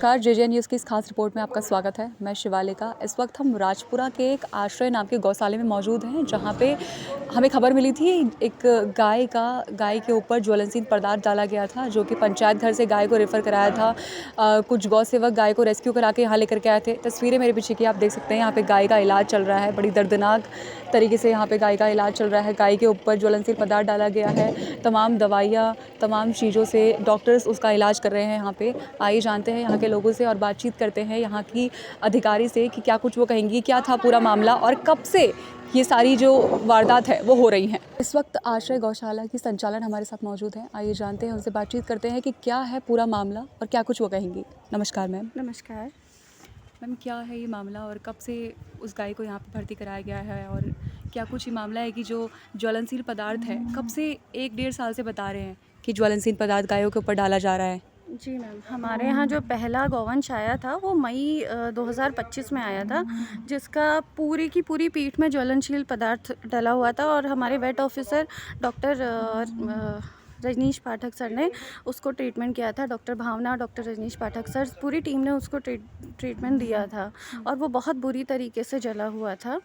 नमस्कार, JJ news की इस खास रिपोर्ट में आपका स्वागत है। मैं शिवालिका। इस वक्त हम राजपुरा के एक आश्रय नाम के गौशाले में मौजूद हैं, जहां पे हमें खबर मिली थी एक गाय के ऊपर ज्वलनशील पदार्थ डाला गया था, जो कि पंचायत घर से गाय को रेफ़र कराया था। कुछ गौ सेवक गाय को रेस्क्यू करा के यहाँ लेकर के आए थे। तस्वीरें मेरे पीछे की आप देख सकते हैं। यहाँ पे गाय का इलाज चल रहा है। बड़ी दर्दनाक तरीके से यहाँ पे गाय का इलाज चल रहा है। गाय के ऊपर ज्वलनशील पदार्थ डाला गया है। तमाम दवाइयाँ, तमाम चीज़ों से डॉक्टर्स उसका इलाज कर रहे हैं यहाँ पे। आइए जानते हैं यहाँ के लोगों से और बातचीत करते हैं यहाँ की अधिकारी से कि क्या कुछ वो कहेंगी, क्या था पूरा मामला और कब से ये सारी जो वारदात है वो हो रही हैं। इस वक्त आश्रय गौशाला की संचालक हमारे साथ मौजूद हैं। आइए जानते हैं, उनसे बातचीत करते हैं कि क्या है पूरा मामला और क्या कुछ वो कहेंगी। नमस्कार मैम। नमस्कार मैम, क्या है ये मामला और कब से उस गाय को यहाँ पे भर्ती कराया गया है, और क्या कुछ ये मामला है कि जो ज्वलनशील पदार्थ है कब से 1-1.5 साल से बता रहे हैं कि ज्वलनशील पदार्थ गायों के ऊपर डाला जा रहा है? जी मैम, हमारे यहाँ जो पहला गौवंश आया था वो मई 2025 में आया था, जिसका पूरी की पूरी पीठ में ज्वलनशील पदार्थ डला हुआ था। और हमारे वेट ऑफिसर डॉक्टर रजनीश पाठक सर ने उसको ट्रीटमेंट किया था। डॉक्टर भावना, डॉक्टर रजनीश पाठक सर, पूरी टीम ने उसको ट्रीटमेंट दिया था और वो बहुत बुरी तरीके से जला हुआ था।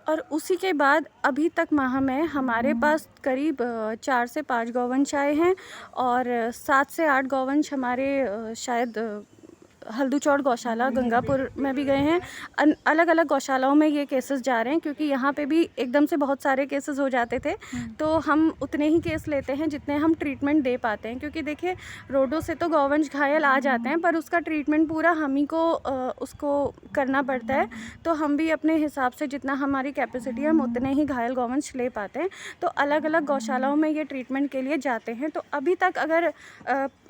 और उसी के बाद अभी तक माह में हमारे पास करीब 4 से 5 गौवंश आए हैं और 7 से 8 गौवंश हमारे शायद हल्दूचौड़ गौशाला गंगापुर में भी गए हैं। अलग अलग गौशालाओं में ये केसेस जा रहे हैं, क्योंकि यहाँ पे भी एकदम से बहुत सारे केसेस हो जाते थे, तो हम उतने ही केस लेते हैं जितने हम ट्रीटमेंट दे पाते हैं। क्योंकि देखिए, रोडों से तो गौवंश घायल आ जाते हैं, पर उसका ट्रीटमेंट पूरा हम ही को उसको करना पड़ता है। तो हम भी अपने हिसाब से जितना हमारी कैपेसिटी है हम उतने ही घायल गौवंश ले पाते हैं। तो अलग अलग गौशालाओं में ये ट्रीटमेंट के लिए जाते हैं। तो अभी तक अगर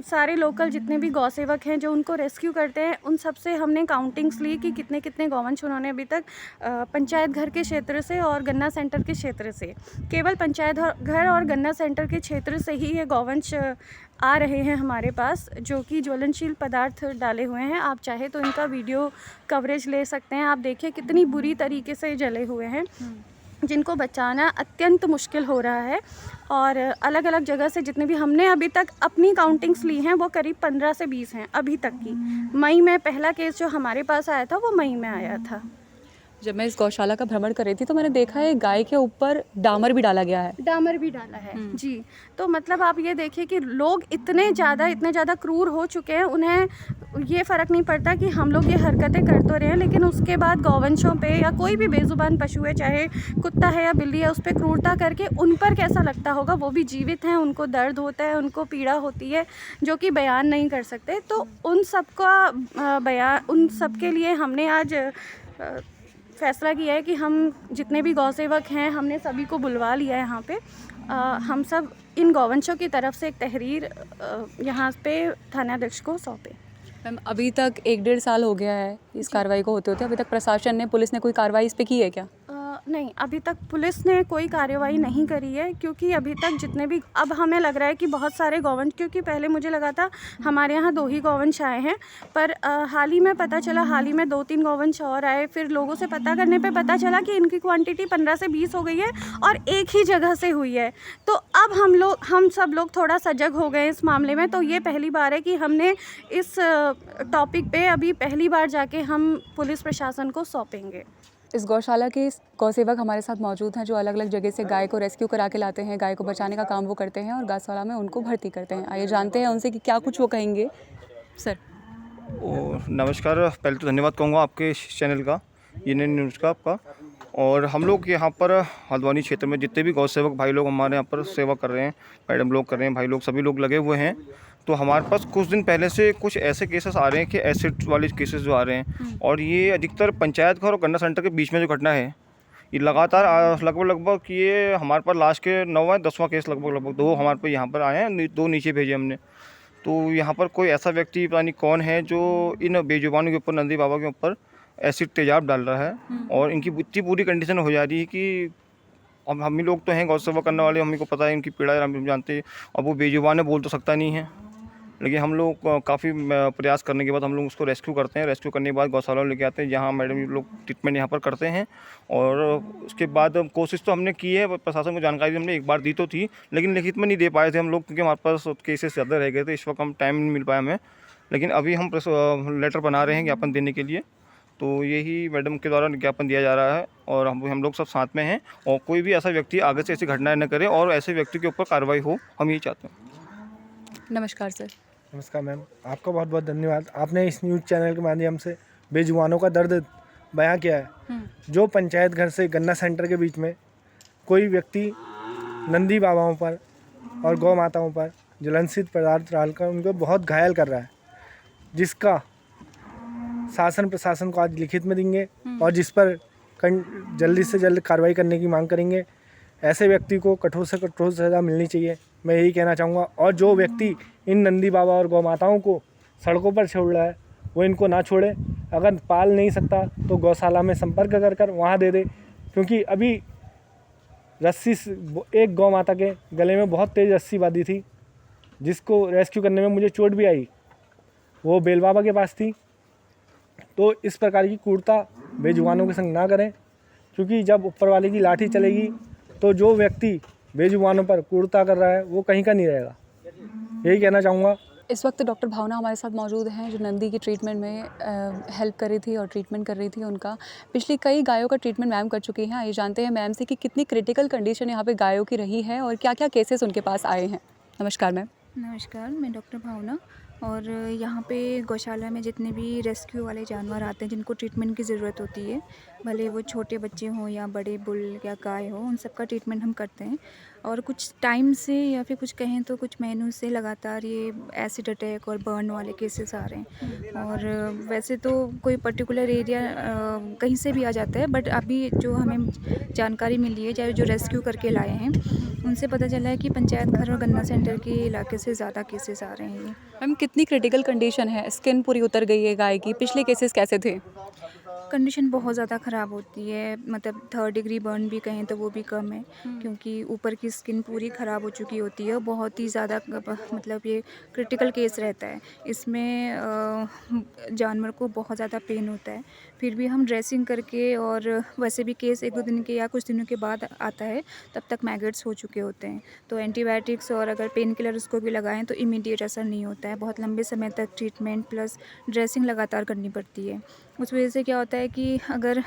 सारे लोकल जितने भी गौ सेवक हैं जो उनको रेस्क्यू करते हैं, उन सब से हमने काउंटिंग्स ली कि कितने कितने गौवंश उन्होंने अभी तक पंचायत घर के क्षेत्र से और गन्ना सेंटर के क्षेत्र से, केवल पंचायत घर और गन्ना सेंटर के क्षेत्र से ही ये गौवंश आ रहे हैं हमारे पास, जो कि ज्वलनशील पदार्थ डाले हुए हैं। आप चाहे तो इनका वीडियो कवरेज ले सकते हैं। आप देखिए कितनी बुरी तरीके से जले हुए हैं, जिनको बचाना अत्यंत मुश्किल हो रहा है। और अलग अलग जगह से जितने भी हमने अभी तक अपनी काउंटिंग्स ली हैं वो करीब 15 से 20 हैं अभी तक की। मई में पहला केस जो हमारे पास आया था वो मई में आया था। जब मैं इस गौशाला का भ्रमण कर रही थी तो मैंने देखा है गाय के ऊपर डामर भी डाला गया है। डामर भी डाला है जी। तो मतलब आप ये देखिए कि लोग इतने ज़्यादा क्रूर हो चुके हैं, उन्हें ये फ़र्क नहीं पड़ता कि हम लोग ये हरकतें कर तो रहे हैं, लेकिन उसके बाद गौवंशों पे या कोई भी बेज़ुबान पशु है, चाहे कुत्ता है या बिल्ली है, उस पर क्रूरता करके उन पर कैसा लगता होगा। वो भी जीवित हैं, उनको दर्द होता है, उनको पीड़ा होती है, जो कि बयान नहीं कर सकते। तो उन सब का उन सब के लिए हमने आज फैसला किया है कि हम जितने भी गौ सेवक हैं हमने सभी को बुलवा लिया है यहाँ पे। हम सब इन गौवंशों की तरफ से एक तहरीर यहाँ पे थानाध्यक्ष को सौंपे। मैम, अभी तक 1-1.5 साल हो गया है इस कार्रवाई को होते होते। अभी तक प्रशासन ने, पुलिस ने कोई कार्रवाई इस पे की है क्या? नहीं, अभी तक पुलिस ने कोई कार्रवाई नहीं करी है, क्योंकि अभी तक जितने भी, अब हमें लग रहा है कि बहुत सारे गौवंश, क्योंकि पहले मुझे लगा था हमारे यहाँ 2 ही गौवंश आए हैं, पर हाल ही में पता चला, हाल ही में 2-3 गौवंश और आए। फिर लोगों से पता करने पे पता चला कि इनकी क्वांटिटी 15 से 20 हो गई है और एक ही जगह से हुई है। तो अब हम सब लोग थोड़ा सजग हो गए इस मामले में। तो ये पहली बार है कि हमने इस टॉपिक पे अभी पहली बार जाके हम पुलिस प्रशासन को सौंपेंगे। इस गौशाला के गौ सेवक हमारे साथ मौजूद हैं, जो अलग अलग जगह से गाय को रेस्क्यू करा के लाते हैं, गाय को बचाने का काम वो करते हैं और गौशाला में उनको भर्ती करते हैं। आइए जानते हैं उनसे कि क्या कुछ वो कहेंगे। सर नमस्कार। पहले तो धन्यवाद कहूँगा आपके इस चैनल का, ये न्यूज़ का आपका। और हम लोग यहाँ पर हल्द्वानी क्षेत्र में जितने भी गौ सेवक भाई लोग हमारे यहाँ पर सेवा कर रहे हैं, मैडम लोग कर रहे हैं, भाई लोग, सभी लोग लगे हुए हैं। तो हमारे पास कुछ दिन पहले से कुछ ऐसे केसेस आ रहे हैं कि एसिड वाले केसेस जो आ रहे हैं, और ये अधिकतर पंचायत घर और गन्ना सेंटर के बीच में जो घटना है, ये लगातार लगभग ये हमारे पास लास्ट के 9वां 10वां केस लगभग 2 हमारे पे यहाँ पर आए हैं, 2 नीचे भेजे हमने। तो यहाँ पर कोई ऐसा व्यक्ति पता नहीं कौन है जो इन बेजुबानों के ऊपर, नंदी बाबा के ऊपर एसिड तेजाब डाल रहा है, और इनकी इतनी पूरी कंडीशन हो जा रही है कि अब हम ही लोग तो हैं गौ सेवा करने वाले, हम ही को पता है इनकी पीड़ा, हम जानते हैं। अब वो बेजुबान है, बोल तो सकता नहीं है, लेकिन हम लोग काफ़ी प्रयास करने के बाद हम लोग उसको रेस्क्यू करते हैं। रेस्क्यू करने के बाद गौशाला लेके आते हैं, जहाँ मैडम लोग ट्रीटमेंट यहाँ पर करते हैं। और उसके बाद कोशिश तो हमने की है, प्रशासन को जानकारी हमने एक बार दी तो थी, लेकिन लिखित में नहीं दे पाए थे हम लोग, क्योंकि हमारे पास केसेस ज़्यादा रह गए थे। इस वक्त हम टाइम नहीं मिल पाया हमें। लेकिन अभी हम लेटर बना रहे हैं ज्ञापन देने के लिए। तो यही मैडम के द्वारा ज्ञापन दिया जा रहा है और हम लोग सब साथ में हैं और कोई भी ऐसा व्यक्ति आगे से ऐसी घटनाएं न करे और ऐसे व्यक्ति के ऊपर कार्रवाई हो, हम यही चाहते हैं। नमस्कार सर। नमस्कार मैम, आपका बहुत बहुत धन्यवाद। आपने इस न्यूज़ चैनल के माध्यम से बेजुबानों का दर्द बयां किया है। जो पंचायत घर से गन्ना सेंटर के बीच में कोई व्यक्ति नंदी बाबाओं पर और गौ माताओं पर ज्वलनशील पदार्थ डालकर उनको बहुत घायल कर रहा है, जिसका शासन प्रशासन को आज लिखित में देंगे और जिस पर जल्दी से जल्द कार्रवाई करने की मांग करेंगे। ऐसे व्यक्ति को कठोर से कठोर सज़ा मिलनी चाहिए, मैं यही कहना चाहूँगा। और जो व्यक्ति इन नंदी बाबा और गौ माताओं को सड़कों पर छोड़ रहा है वो इनको ना छोड़े। अगर पाल नहीं सकता तो गौशाला में संपर्क कर कर वहाँ दे दे, क्योंकि अभी रस्सी एक गौ माता के गले में बहुत तेज़ रस्सी बांधी थी, जिसको रेस्क्यू करने में मुझे चोट भी आई। वो बेल बाबा के पास थी। तो इस प्रकार की क्रूरता बेजुबानों के संग ना करें, क्योंकि जब ऊपर वाले की लाठी चलेगी तो जो व्यक्ति बेजुबानों पर क्रूरता कर रहा है वो कहीं का नहीं रहेगा, यही कहना चाहूँगा। इस वक्त डॉक्टर भावना हमारे साथ मौजूद हैं जो नंदी की ट्रीटमेंट में हेल्प कर रही थी और ट्रीटमेंट कर रही थी उनका। पिछली कई गायों का ट्रीटमेंट मैम कर चुकी हैं। आइए जानते हैं मैम से कि कितनी क्रिटिकल कंडीशन यहाँ पे गायों की रही है और क्या क्या केसेस उनके पास आए हैं। नमस्कार मैम। नमस्कार, मैं डॉक्टर भावना। और यहाँ पे गौशाला में जितने भी रेस्क्यू वाले जानवर आते हैं जिनको ट्रीटमेंट की ज़रूरत होती है, भले वो छोटे बच्चे हों या बड़े बुल या गाय हो, उन सब का ट्रीटमेंट हम करते हैं। और कुछ टाइम से या फिर कुछ कहें तो कुछ महीनों से लगातार ये एसिड अटैक और बर्न वाले केसेस आ रहे हैं। और वैसे तो कोई पर्टिकुलर एरिया कहीं से भी आ जाता है, बट अभी जो हमें जानकारी मिली है, चाहे जो रेस्क्यू करके लाए हैं, उनसे पता चला है कि पंचायत घर और गन्ना सेंटर के इलाके से ज़्यादा केसेस आ रहे हैं ये। मैम कितनी क्रिटिकल कंडीशन है? स्किन पूरी उतर गई है गाय की। पिछले केसेस कैसे थे? कंडीशन बहुत ज़्यादा ख़राब होती है, मतलब 3rd डिग्री बर्न भी कहें तो वो भी कम है, क्योंकि ऊपर की स्किन पूरी ख़राब हो चुकी होती है और बहुत ही ज़्यादा मतलब ये क्रिटिकल केस रहता है। इसमें जानवर को बहुत ज़्यादा पेन होता है, फिर भी हम ड्रेसिंग करके, और वैसे भी केस 1-2 दिन के या कुछ दिनों के बाद आता है, तब तक मैगट्स हो चुके होते हैं। तो एंटीबायोटिक्स और अगर पेन किलर उसको भी लगाएं तो इमीडिएट असर नहीं होता है। बहुत लंबे समय तक ट्रीटमेंट प्लस ड्रेसिंग लगातार करनी पड़ती है। उस वजह से क्या होता है कि अगर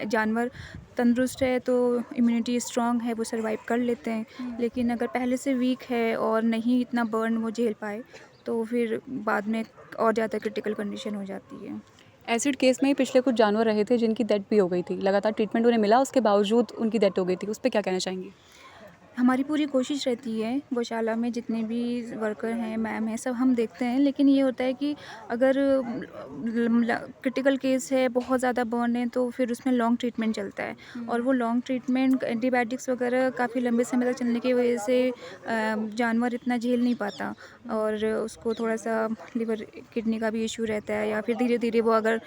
जानवर तंदुरुस्त है तो इम्यूनिटी स्ट्रॉन्ग है, वो सर्वाइव कर लेते हैं। लेकिन अगर पहले से वीक है और नहीं इतना बर्न वो झेल पाए तो फिर बाद में और ज़्यादा क्रिटिकल कंडीशन हो जाती है। एसिड केस में ही पिछले कुछ जानवर रहे थे जिनकी डेथ भी हो गई थी। लगातार ट्रीटमेंट उन्हें मिला, उसके बावजूद उनकी डेथ हो गई थी। उस पर क्या कहना चाहेंगी? हमारी पूरी कोशिश रहती है, गौशाला में जितने भी वर्कर हैं, मैम हैं, सब हम देखते हैं। लेकिन ये होता है कि अगर क्रिटिकल केस है, बहुत ज़्यादा बर्न है, तो फिर उसमें लॉन्ग ट्रीटमेंट चलता है। और वो लॉन्ग ट्रीटमेंट एंटीबायोटिक्स वगैरह काफ़ी लंबे समय तक चलने की वजह से जानवर इतना झेल नहीं पाता और उसको थोड़ा सा लिवर किडनी का भी इशू रहता है, या फिर धीरे धीरे वो अगर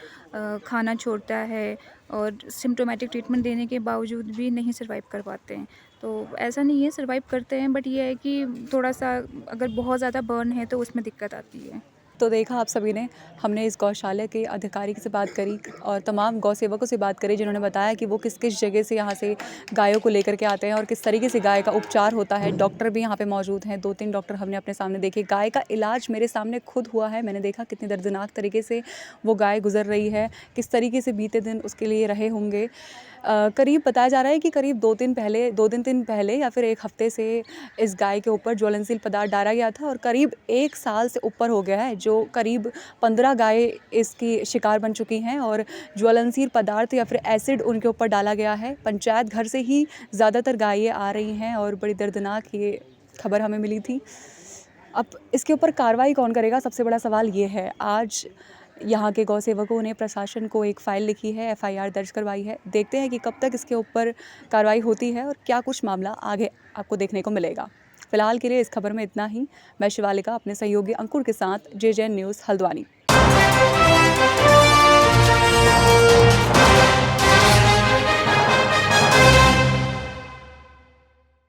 खाना छोड़ता है और सिम्टोमेटिक ट्रीटमेंट देने के बावजूद भी नहीं सर्वाइव कर पाते हैं। तो ऐसा नहीं है, सर्वाइव करते हैं, बट ये है कि थोड़ा सा अगर बहुत ज़्यादा बर्न है तो उसमें दिक्कत आती है। तो देखा आप सभी ने, हमने इस गौशाला के अधिकारी से बात करी और तमाम गौ सेवकों से बात करी, जिन्होंने बताया कि वो किस किस जगह से यहाँ से गायों को लेकर के आते हैं और किस तरीके से गाय का उपचार होता है। डॉक्टर भी यहाँ पे मौजूद हैं, 2-3 डॉक्टर हमने अपने सामने देखे। गाय का इलाज मेरे सामने खुद हुआ है, मैंने देखा कितनी दर्दनाक तरीके से वो गाय गुजर रही है, किस तरीके से बीते दिन उसके लिए रहे होंगे। करीब बताया जा रहा है कि करीब 2 दिन पहले या फिर 1 हफ्ते से इस गाय के ऊपर ज्वलनशील पदार्थ डाला गया था और करीब 1 साल से ऊपर हो गया है, जो करीब 15 गाय इसकी शिकार बन चुकी हैं और ज्वलनशील पदार्थ या फिर एसिड उनके ऊपर डाला गया है। पंचायत घर से ही ज़्यादातर गायें आ रही हैं और बड़ी दर्दनाक ये खबर हमें मिली थी। अब इसके ऊपर कार्रवाई कौन करेगा, सबसे बड़ा सवाल ये है। आज यहाँ के गौ सेवकों ने प्रशासन को एक फ़ाइल लिखी है, FIR दर्ज करवाई है। देखते हैं कि कब तक इसके ऊपर कार्रवाई होती है और क्या कुछ मामला आगे आपको देखने को मिलेगा। फ़िलहाल के लिए इस खबर में इतना ही। मैं शिवालिका अपने सहयोगी अंकुर के साथ JJN न्यूज़ हल्द्वानी।